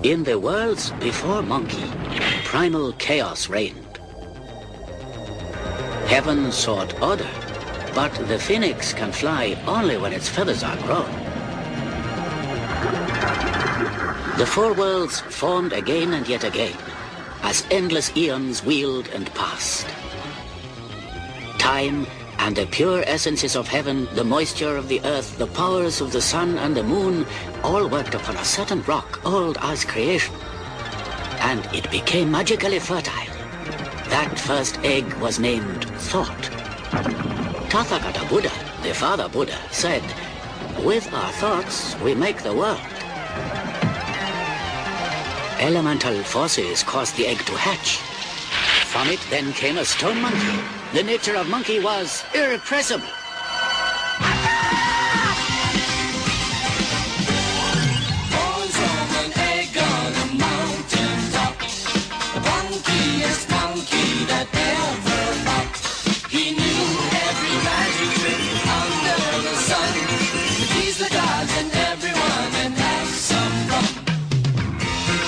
In the worlds before Monkey, primal chaos reigned. Heaven sought order, but the phoenix can fly only when its feathers are grown. The four worlds formed again and yet again, as endless eons wheeled and passed. Time and the pure essences of heaven, the moisture of the earth, the powers of the sun and the moon, all worked upon a certain rock old as creation. And it became magically fertile. That first egg was named Thought. Tathagata Buddha, the father Buddha, said, "With our thoughts, we make the world." Elemental forces caused the egg to hatch. From it then came a stone monkey. The nature of monkey was irrepressible. Born from an egg on a mountain top, the funkiest monkey that ever walked. He knew every magic trick under the sun, to tease the gods and everyone and have some fun.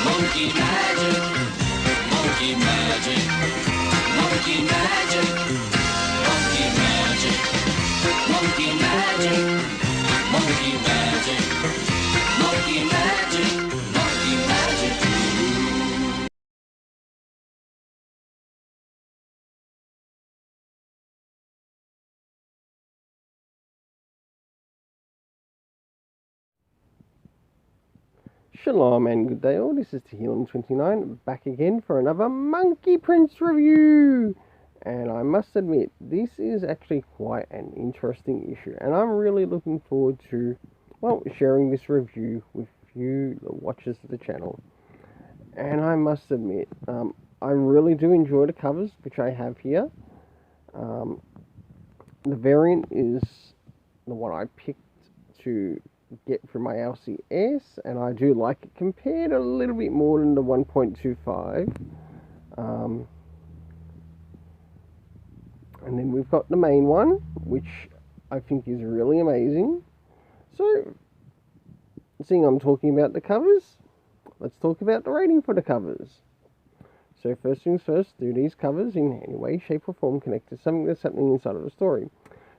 Monkey magic, monkey magic, monkey magic, monkey magic, monkey magic, monkey magic, monkey magic, monkey magic. Shalom and good day all, this is Tehillim29 back again for another Monkey Prince review. And I must admit, this is actually quite an interesting issue, and I'm really looking forward to, well, sharing this review with you, the watchers of the channel. And I must admit, I really do enjoy the covers, which I have here. The variant is the one I picked to get from my LCS, and I do like it compared a little bit more than the 1.25. And then we've got the main one, which I think is really amazing. So, seeing I'm talking about the covers, let's talk about the rating for the covers. So first things first, do these covers in any way, shape or form connect to something that's happening inside of the story?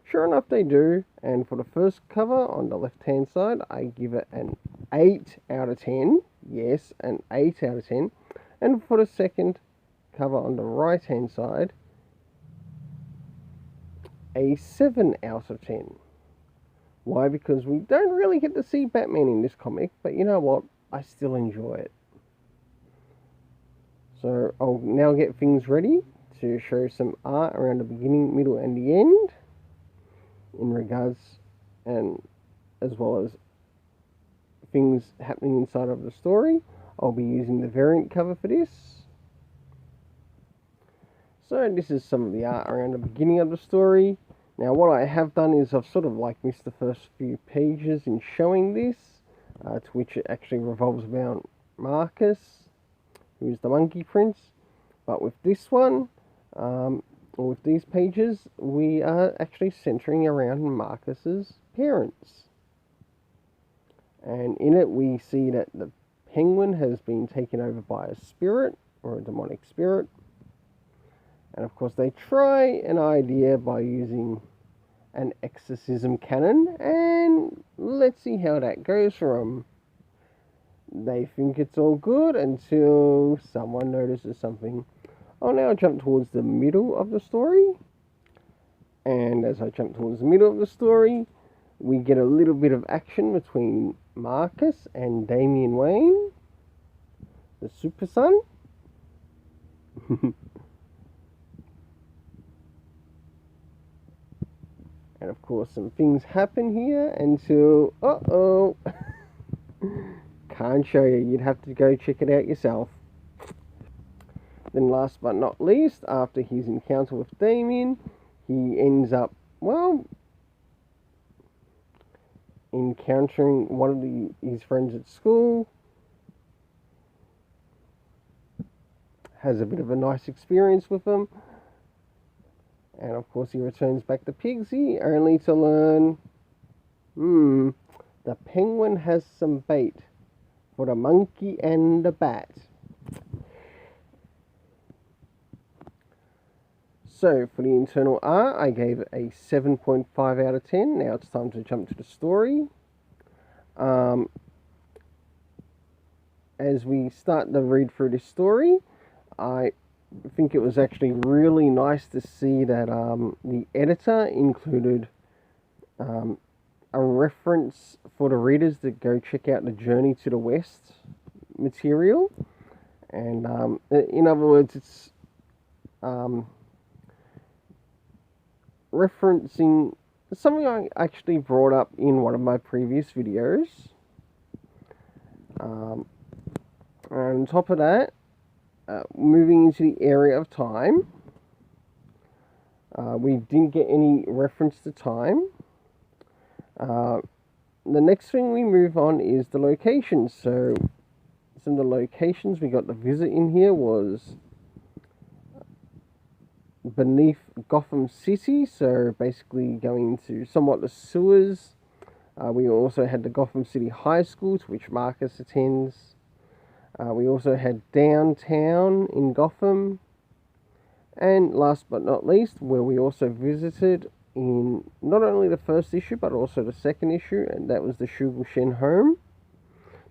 Sure enough, they do. And for the first cover on the left hand side, I give it an 8 out of 10. Yes, an 8 out of 10. And for the second cover on the right hand side, a 7 out of 10. Why? Because we don't really get to see Batman in this comic, but you know what? I still enjoy it. So I'll now get things ready to show some art around the beginning, middle and the end, in regards and as well as things happening inside of the story. I'll be using the variant cover for this. So this is some of the art around the beginning of the story. Now what I have done is I've sort of like missed the first few pages in showing this, to which it actually revolves around Marcus, who is the Monkey Prince. But with this one, with these pages, we are actually centering around Marcus's parents. And in it we see that the penguin has been taken over by a spirit, or a demonic spirit. And of course they try an idea by using an exorcism cannon, and let's see how that goes for them. They think it's all good until someone notices something. I'll now jump towards the middle of the story. And as I jump towards the middle of the story, we get a little bit of action between Marcus and Damian Wayne, the Super Son. And of course some things happen here until, uh-oh, can't show you, you'd have to go check it out yourself. Then last but not least, after his encounter with Damian, he ends up, well, encountering one of his friends at school, has a bit of a nice experience with them, and of course he returns back to Pigsy, only to learn, the penguin has some bait for the monkey and the bat. So for the internal art, I gave it a 7.5 out of 10. Now it's time to jump to the story. As we start to read through this story, I think it was actually really nice to see that the editor included a reference for the readers to go check out the Journey to the West material. And in other words, it's referencing something I actually brought up in one of my previous videos. And on top of that, moving into the area of time, we didn't get any reference to time. The next thing we move on is the locations. So some of the locations we got to visit in here was beneath Gotham City, so basically going to somewhat the sewers. We also had the Gotham City High School, to which Marcus attends. We also had downtown in Gotham. And last but not least, where we also visited in not only the first issue, but also the second issue, and that was the Shugal Shen home.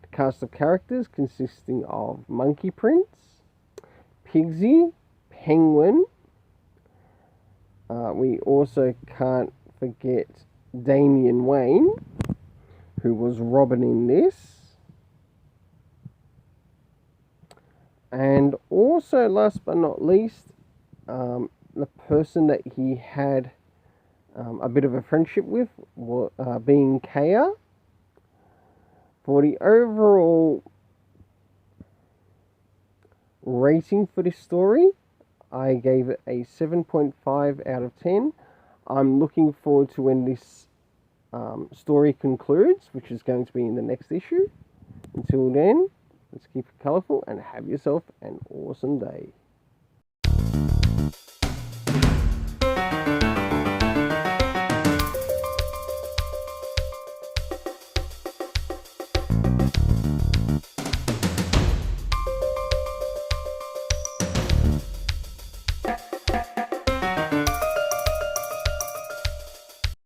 The cast of characters consisting of Monkey Prince, Pigsy, Penguin. We also can't forget Damian Wayne, who was Robin in this. And also, last but not least, the person that he had a bit of a friendship with, being Kaya. For the overall rating for this story, I gave it a 7.5 out of 10. I'm looking forward to when this story concludes, which is going to be in the next issue. Until then, let's keep it colourful and have yourself an awesome day.